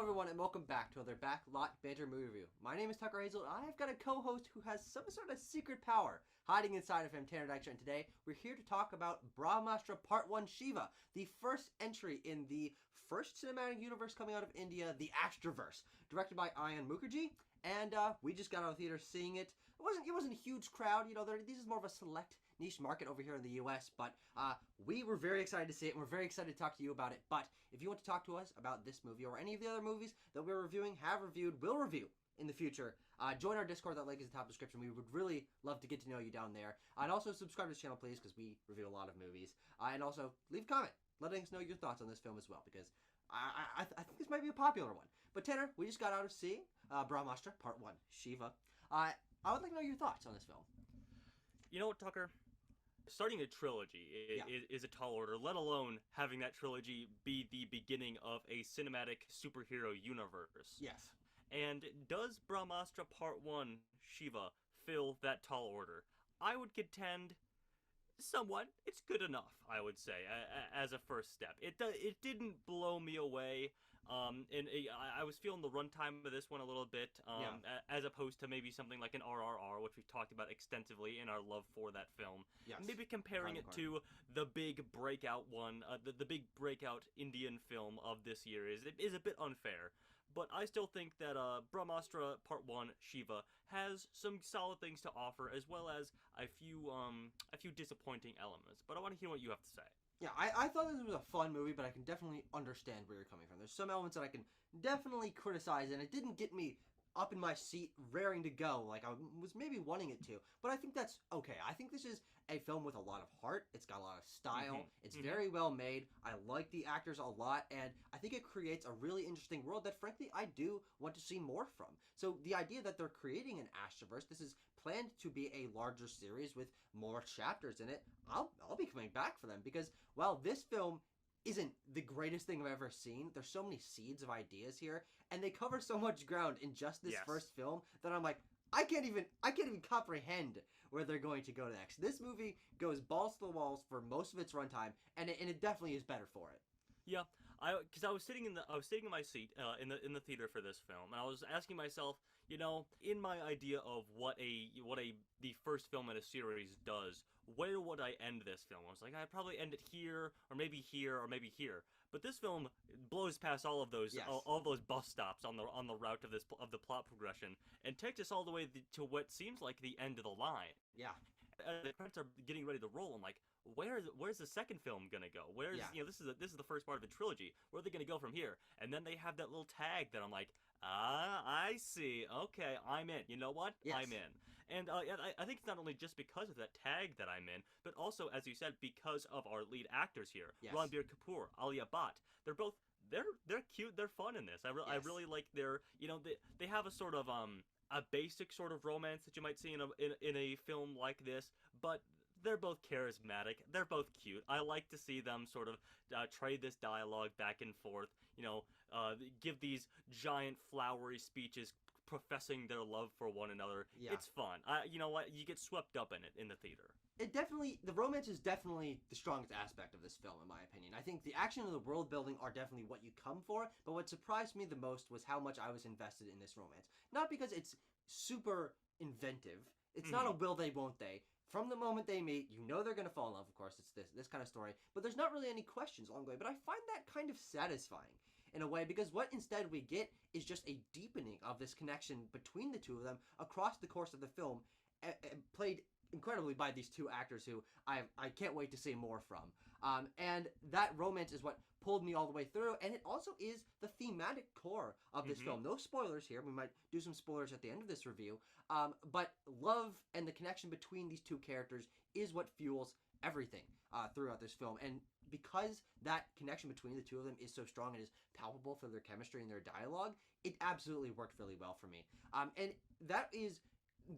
everyone, and welcome back to another Backlot Banter movie review. My name is Tucker Hazel, and I've got a co-host who has some sort of secret power hiding inside of him, Tanner Dykstra, and today we're here to talk about Brahmastra Part 1 Shiva, the first entry in the first cinematic universe coming out of India, the Astraverse, directed by Ayan Mukherjee. And we just got out of the theater seeing it. It wasn't a huge crowd, you know. This is more of a select niche market over here in the U.S. But we were very excited to see it, and we're very excited to talk to you about it. But if you want to talk to us about this movie or any of the other movies that we're reviewing, have reviewed, will review in the future, join our Discord. That link is in the top description. We would really love to get to know you down there. And also subscribe to this channel, please, because we review a lot of movies. And also leave a comment, letting us know your thoughts on this film as well, because I think this might be a popular one. But Tanner, we just got out of seeing Brahmastra Part 1, Shiva. I would like to know your thoughts on this film. You know what, Tucker? Starting a trilogy is a tall order, let alone having that trilogy be the beginning of a cinematic superhero universe. Yes. And does Brahmastra Part 1, Shiva, fill that tall order? I would contend somewhat. It's good enough, I would say, as a first step. It didn't blow me away, and I was feeling the runtime of this one a little bit, as opposed to maybe something like an RRR, which we've talked about extensively in our love for that film. Yes. Maybe comparing it to the big breakout one, the big breakout Indian film of this year is a bit unfair. But I still think that Brahmastra Part 1 Shiva has some solid things to offer, as well as a few disappointing elements. But I want to hear what you have to say. Yeah, I thought this was a fun movie, but I can definitely understand where you're coming from. There's some elements that I can definitely criticize, and it didn't get me up in my seat, raring to go, like I was maybe wanting it to. But I think that's okay. I think this is a film with a lot of heart. It's got a lot of style. It's very well made. I like the actors a lot, and I think it creates a really interesting world that, frankly, I do want to see more from. So the idea that they're creating an Astraverse, this is planned to be a larger series with more chapters in it. I'll be coming back for them because, well, this film isn't the greatest thing I've ever seen. There's so many seeds of ideas here, and they cover so much ground in just this first film that I'm like, I can't even comprehend where they're going to go next. This movie goes balls to the walls for most of its runtime, and it definitely is better for it. Yeah, because I was sitting in my seat in the theater for this film, and I was asking myself, you know, in my idea of what the first film in a series does, where would I end this film? I was like, I'd probably end it here, or maybe here, or maybe here. But this film blows past all of those all of those bus stops on the route of the plot progression, and takes us all the way to what seems like the end of the line. Yeah. The credits are getting ready to roll. I'm like, where's the second film gonna go? This is the first part of a trilogy. Where are they gonna go from here? And then they have that little tag that I'm like, I see. Okay, I'm in. You know what? Yes. I'm in. And I think it's not only just because of that tag that I'm in, but also, as you said, because of our lead actors here, Ranbir Kapoor, Alia Bhatt. They're cute. They're fun in this. I really like their, you know, they have a sort of a basic sort of romance that you might see in a film like this, but they're both charismatic. They're both cute. I like to see them sort of trade this dialogue back and forth. You know, give these giant flowery speeches professing their love for one another. Yeah. It's fun. You know what? You get swept up in it in the theater. The romance is definitely the strongest aspect of this film, in my opinion. I think the action and the world building are definitely what you come for, but what surprised me the most was how much I was invested in this romance. Not because it's super inventive. It's not a will they, won't they. From the moment they meet, you know they're going to fall in love, of course. It's this kind of story. But there's not really any questions along the way. But I find that kind of satisfying in a way, because what instead we get is just a deepening of this connection between the two of them across the course of the film, played incredibly by these two actors who I can't wait to see more from. And that romance is what pulled me all the way through, and it also is the thematic core of this film. No spoilers here. We might do some spoilers at the end of this review. But love and the connection between these two characters is what fuels everything throughout this film. And because that connection between the two of them is so strong and is palpable for their chemistry and their dialogue, it absolutely worked really well for me. And that is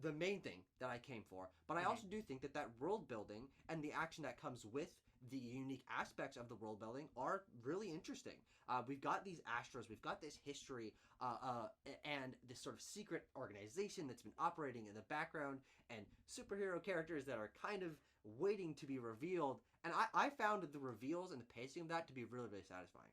the main thing that I came for. But I also do think that world building and the action that comes with the unique aspects of the world building are really interesting. We've got these Astros, we've got this history, and this sort of secret organization that's been operating in the background, and superhero characters that are kind of waiting to be revealed. And I found the reveals and the pacing of that to be really, really satisfying.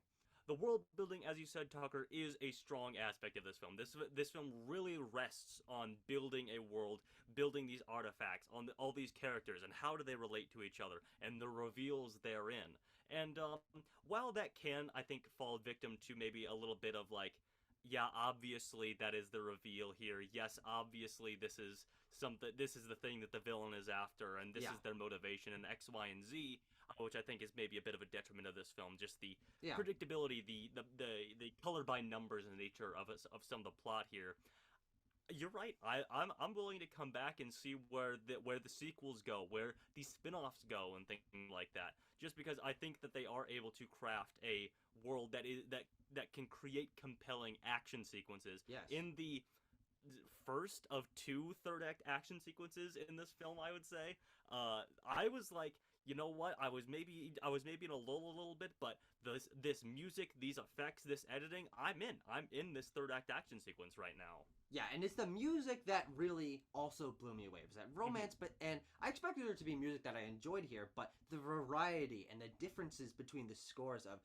the world building, as you said, Tucker, is a strong aspect of this film. This film really rests on building a world, building these artifacts, on all these characters, and how do they relate to each other, and the reveals therein. And while that can, I think, fall victim to maybe a little bit of like, yeah, obviously that is the reveal here. Yes, obviously this is something. This is the thing that the villain is after, and this is their motivation, and X, Y, and Z, which I think is maybe a bit of a detriment of this film. Just the predictability, the color by numbers nature of some of the plot here. You're right. I'm willing to come back and see where the sequels go, where the spin-offs go, and things like that. Just because I think that they are able to craft a world that can create compelling action sequences. Yes. In the first of two third act action sequences in this film, I would say, I was like, you know what? I was maybe in a lull a little bit, but this music, these effects, this editing, I'm in this third act action sequence right now. Yeah, and it's the music that really also blew me away. It was that romance, and I expected there to be music that I enjoyed here, but the variety and the differences between the scores of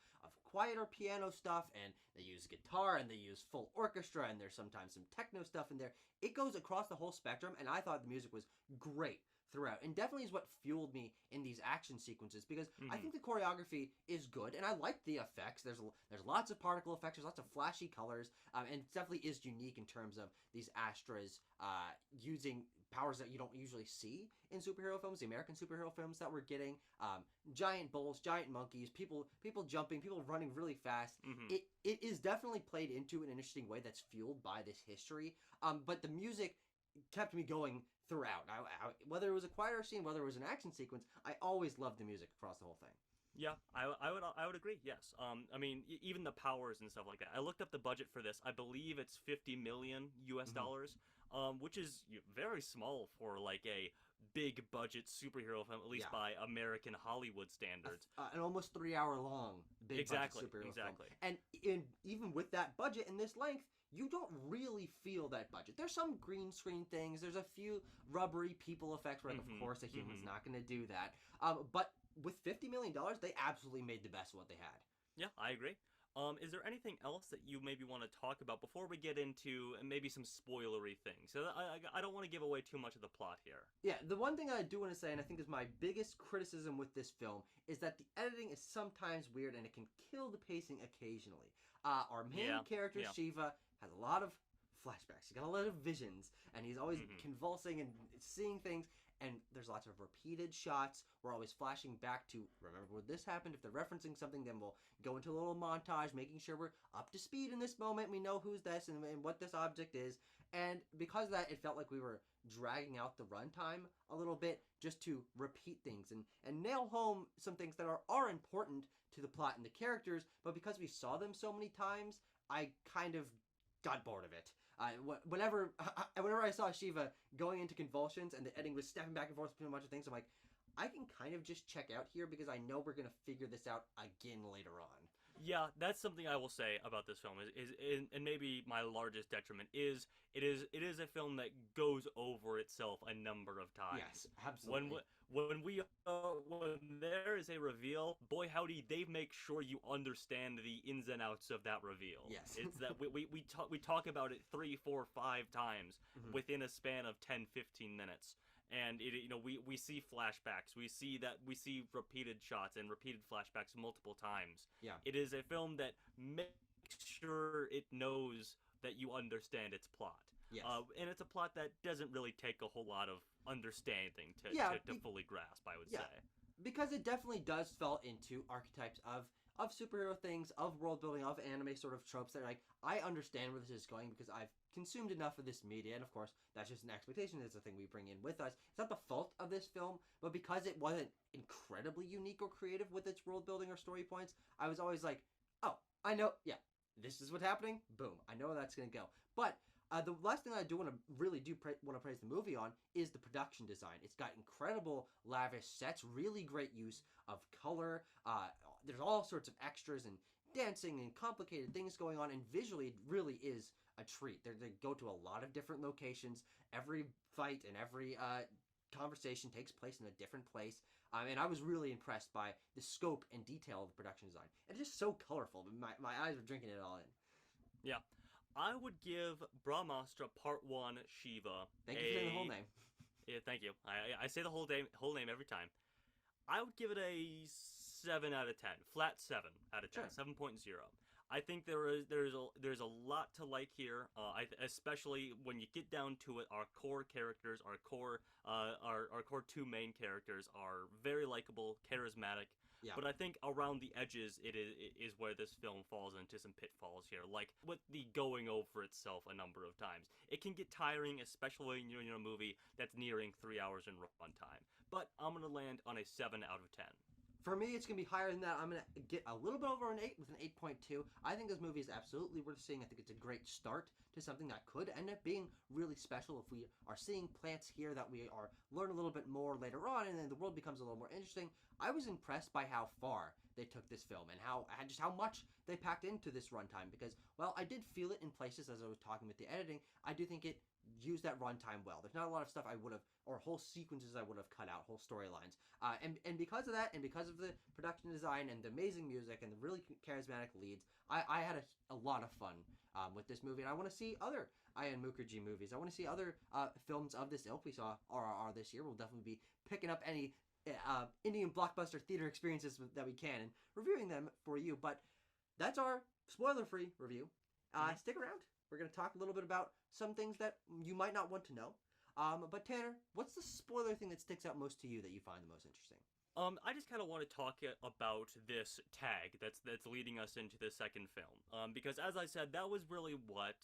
quieter piano stuff, and they use guitar, and they use full orchestra, and there's sometimes some techno stuff in there. It goes across the whole spectrum, and I thought the music was great throughout, and definitely is what fueled me in these action sequences, because I think the choreography is good, and I like the effects. There's lots of particle effects, there's lots of flashy colors, and it definitely is unique in terms of these Astras using powers that you don't usually see in superhero films, the American superhero films that we're getting. Giant bulls, giant monkeys, people jumping, people running really fast. It is definitely played into an interesting way that's fueled by this history, but the music kept me going throughout. Whether it was a quieter scene, whether it was an action sequence, I always loved the music across the whole thing. Yeah, I would agree. Yes. I mean, even the powers and stuff like that. I looked up the budget for this. I believe it's $50 million US dollars, which is very small for like a big budget superhero film, at least by American Hollywood standards. An almost 3 hour long big budget superhero film. And even with that budget and this length, you don't really feel that budget. There's some green screen things. There's a few rubbery people effects where, of course, a human's not going to do that. But with $50 million, they absolutely made the best of what they had. Yeah, I agree. Is there anything else that you maybe want to talk about before we get into maybe some spoilery things? So I don't want to give away too much of the plot here. Yeah, the one thing I do want to say, and I think is my biggest criticism with this film, is that the editing is sometimes weird and it can kill the pacing occasionally. Our main character, Shiva, has a lot of flashbacks. He's got a lot of visions, and he's always convulsing and seeing things, and there's lots of repeated shots. We're always flashing back to, remember when this happened. If they're referencing something, then we'll go into a little montage, making sure we're up to speed in this moment. We know who's this and what this object is, and because of that, it felt like we were dragging out the runtime a little bit just to repeat things and nail home some things that are important to the plot and the characters, but because we saw them so many times, I kind of got bored of it. Whenever I saw Shiva going into convulsions and the editing was stepping back and forth between a bunch of things, I'm like, I can kind of just check out here because I know we're going to figure this out again later on. Yeah, that's something I will say about this film is and maybe my largest detriment is it is a film that goes over itself a number of times. Yes, absolutely. When there is a reveal, boy howdy, they make sure you understand the ins and outs of that reveal. Yes. It's that we talk about it 3, 4, 5 times within a span of 10-15 minutes. And we see flashbacks. We see repeated shots and repeated flashbacks multiple times. Yeah. It is a film that makes sure it knows that you understand its plot. Yes. And it's a plot that doesn't really take a whole lot of understanding to fully grasp, I would say. Because it definitely does fall into archetypes of superhero things, of world building, of anime sort of tropes that are like, I understand where this is going because I've consumed enough of this media, and of course, that's just an expectation. It's a thing we bring in with us. It's not the fault of this film, but because it wasn't incredibly unique or creative with its world building or story points, I was always like, oh, I know, this is what's happening, boom, I know where that's going to go. But the last thing I do want to praise the movie on is the production design. It's got incredible lavish sets, really great use of color. There's all sorts of extras and dancing and complicated things going on, and visually it really is a treat. They go to a lot of different locations. Every fight and every conversation takes place in a different place. And I was really impressed by the scope and detail of the production design. And it's just so colorful. My eyes were drinking it all in. Yeah. I would give Brahmastra Part 1 Shiva Thank you for saying the whole name. Yeah, thank you. I say the whole name every time. I would give it a 7 out of 10. Flat 7 out of 10. Sure. 7.0. I think there's a lot to like here, especially when you get down to it. Our core characters, our core two main characters are very likable, charismatic. Yeah. But I think around the edges, it is where this film falls into some pitfalls here, like with the going over itself a number of times. It can get tiring, especially when you're in a movie that's nearing 3 hours in runtime. But I'm gonna land on a 7 out of 10. For me, it's going to be higher than that. I'm going to get a little bit over an 8 with an 8.2. I think this movie is absolutely worth seeing. I think it's a great start to something that could end up being really special if we are seeing plants here that we are learn a little bit more later on, and then the world becomes a little more interesting. I was impressed by how far they took this film and just how much they packed into this runtime because, well, I did feel it in places as I was talking with the editing. I do think it used that runtime well. There's not a lot of stuff I would have, or whole sequences I would have cut out, whole storylines. And because of that, and because of the production design and the amazing music and the really charismatic leads, I had a lot of fun with this movie. And I want to see other Ayan Mukherjee movies. I want to see other films of this ilk we saw RRR this year. We'll definitely be picking up any Indian blockbuster theater experiences that we can and reviewing them for you. But that's our spoiler-free review. Stick around. We're going to talk a little bit about some things that you might not want to know. But Tanner, what's the spoiler thing that sticks out most to you that you find the most interesting? I just kind of want to talk about this tag that's leading us into the second film. Because as I said, that was really what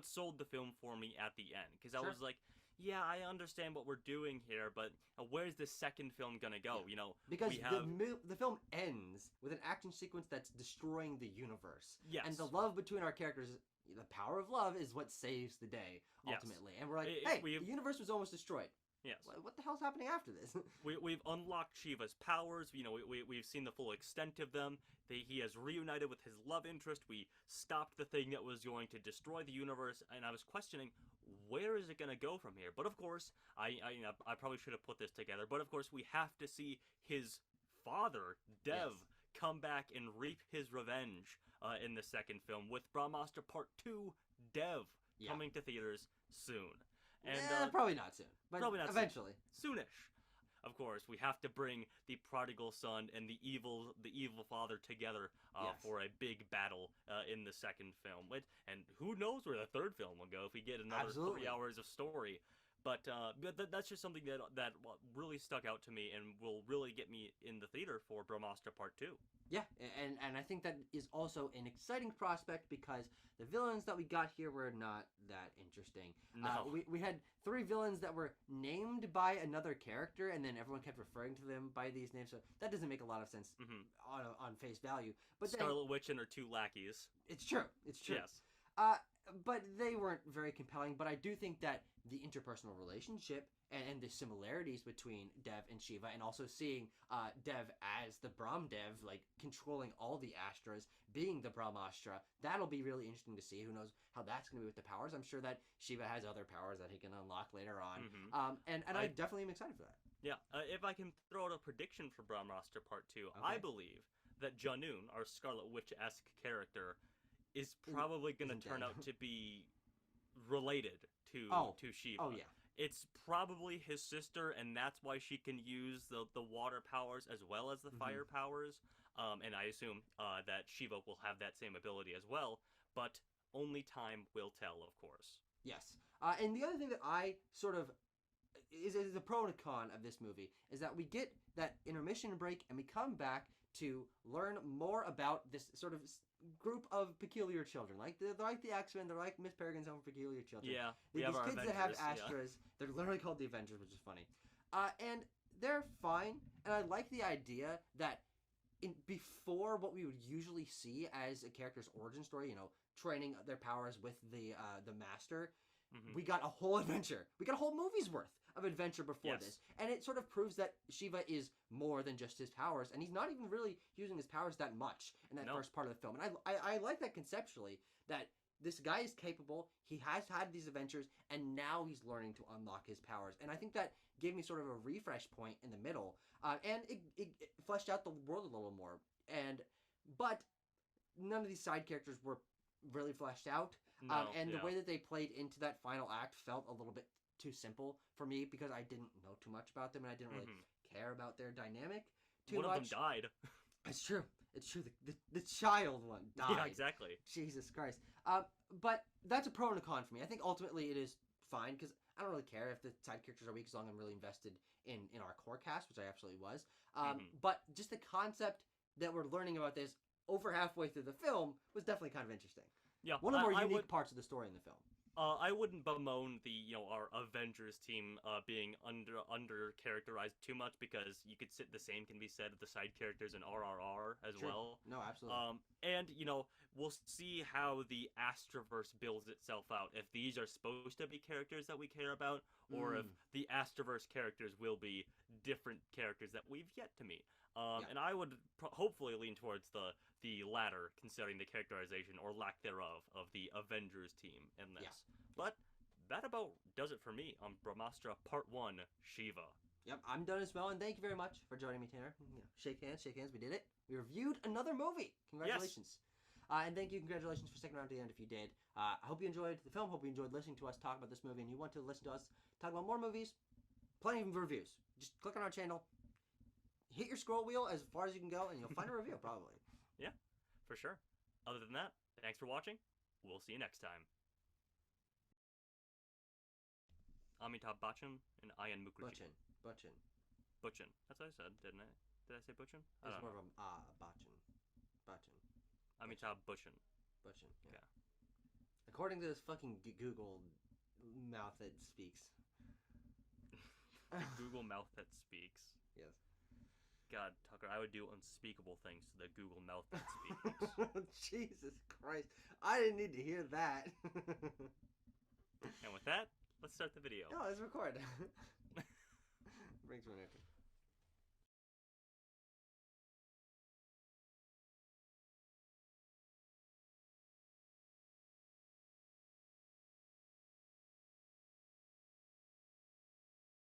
sold the film for me at the end. Because I was like, yeah, I understand what we're doing here, but where's the second film gonna go? Yeah. You know, because the film ends with an action sequence that's destroying the universe. Yes. And the love between our characters, the power of love, is what saves the day ultimately. Yes. And we're like, the universe was almost destroyed. Yes. What the hell's happening after this? We've unlocked Shiva's powers. You know, we've seen the full extent of them. He has reunited with his love interest. We stopped the thing that was going to destroy the universe, and I was questioning, where is it going to go from here? But of course, I probably should have put this together. But of course, we have to see his father, Dev, come back and reap his revenge in the second film with Brahmastra Part 2, Dev, coming to theaters soon. And probably not soon, but probably not eventually. Soonish. Of course, we have to bring the prodigal son and the evil father together for a big battle in the second film. And who knows where the third film will go if we get another 3 hours of story. But that's just something that really stuck out to me and will really get me in the theater for Brahmastra Part 2. Yeah, and I think that is also an exciting prospect because the villains that we got here were not that interesting. No. We had 3 villains that were named by another character, and then everyone kept referring to them by these names, so that doesn't make a lot of sense on face value. But Scarlet Witch and her 2 lackeys. It's true. Yes. But they weren't very compelling, but I do think that the interpersonal relationship and the similarities between Dev and Shiva, and also seeing Dev as the Brahm Dev, like controlling all the Astras, being the Brahmastra, that'll be really interesting to see. Who knows how that's going to be with the powers. I'm sure that Shiva has other powers that he can unlock later on. And I definitely am excited for that. Yeah, if I can throw out a prediction for Brahmastra Part 2, I believe that Janoon, our Scarlet Witch-esque character, is probably going to turn out to be related to Shiva. Oh, yeah. It's probably his sister, and that's why she can use the water powers as well as the fire powers. And I assume that Shiva will have that same ability as well, but only time will tell, of course. Yes. And the other thing that I sort of is the pro and con of this movie is that we get that intermission break and we come back to learn more about this sort of group of peculiar children. They're like the X-Men, they're like Miss Peregrine's Home for Peculiar Children. Yeah, these kids that have Astras, they're literally called the Avengers, which is funny. And they're fine, and I like the idea that before what we would usually see as a character's origin story, training their powers with the Master, we got a whole adventure. We got a whole movie's worth of adventure before this. And it sort of proves that Shiva is more than just his powers, and he's not even really using his powers that much in that first part of the film. And I like that conceptually, that this guy is capable, he has had these adventures, and now he's learning to unlock his powers. And I think that gave me sort of a refresh point in the middle, and it fleshed out the world a little more. But none of these side characters were really fleshed out, and the way that they played into that final act felt a little bit too simple for me because I didn't know too much about them and I didn't really care about their dynamic too much. One of them died. It's true. It's true. The child one died. Yeah, exactly. Jesus Christ. But that's a pro and a con for me. I think ultimately it is fine because I don't really care if the side characters are weak as long as I'm really invested in our core cast, which I absolutely was. But just the concept that we're learning about this over halfway through the film was definitely kind of interesting. Yeah, one of the more unique parts of the story in the film. I wouldn't bemoan our Avengers team being under characterized too much because you could the same can be said of the side characters in RRR as well. No, absolutely. And we'll see how the Astroverse builds itself out. If these are supposed to be characters that we care about, or if the Astroverse characters will be different characters that we've yet to meet. And I would hopefully lean towards the latter, considering the characterization or lack thereof of the Avengers team in this. Yeah. But that about does it for me on Brahmastra Part 1, Shiva. Yep, I'm done as well, and thank you very much for joining me, Tanner. Shake hands, we did it. We reviewed another movie. Congratulations. Yes. And thank you, congratulations for sticking around to the end if you did. I hope you enjoyed the film, hope you enjoyed listening to us talk about this movie, and you want to listen to us talk about more movies, plenty of reviews. Just click on our channel, hit your scroll wheel as far as you can go, and you'll find a review, probably. Yeah, for sure. Other than that, thanks for watching. We'll see you next time. Amitabh Bachchan and Ayan Mukherjee. Bachchan. That's what I said, didn't I? Did I say Bachchan? It's more of a Bachchan. Amitabh Bachchan. Yeah. According to this fucking Google mouth that speaks. The Google mouth that speaks. Yes. God, Tucker, I would do unspeakable things to the Google mouth that speaks. Jesus Christ. I didn't need to hear that. And with that, let's start the video. No, let's record. Brings me an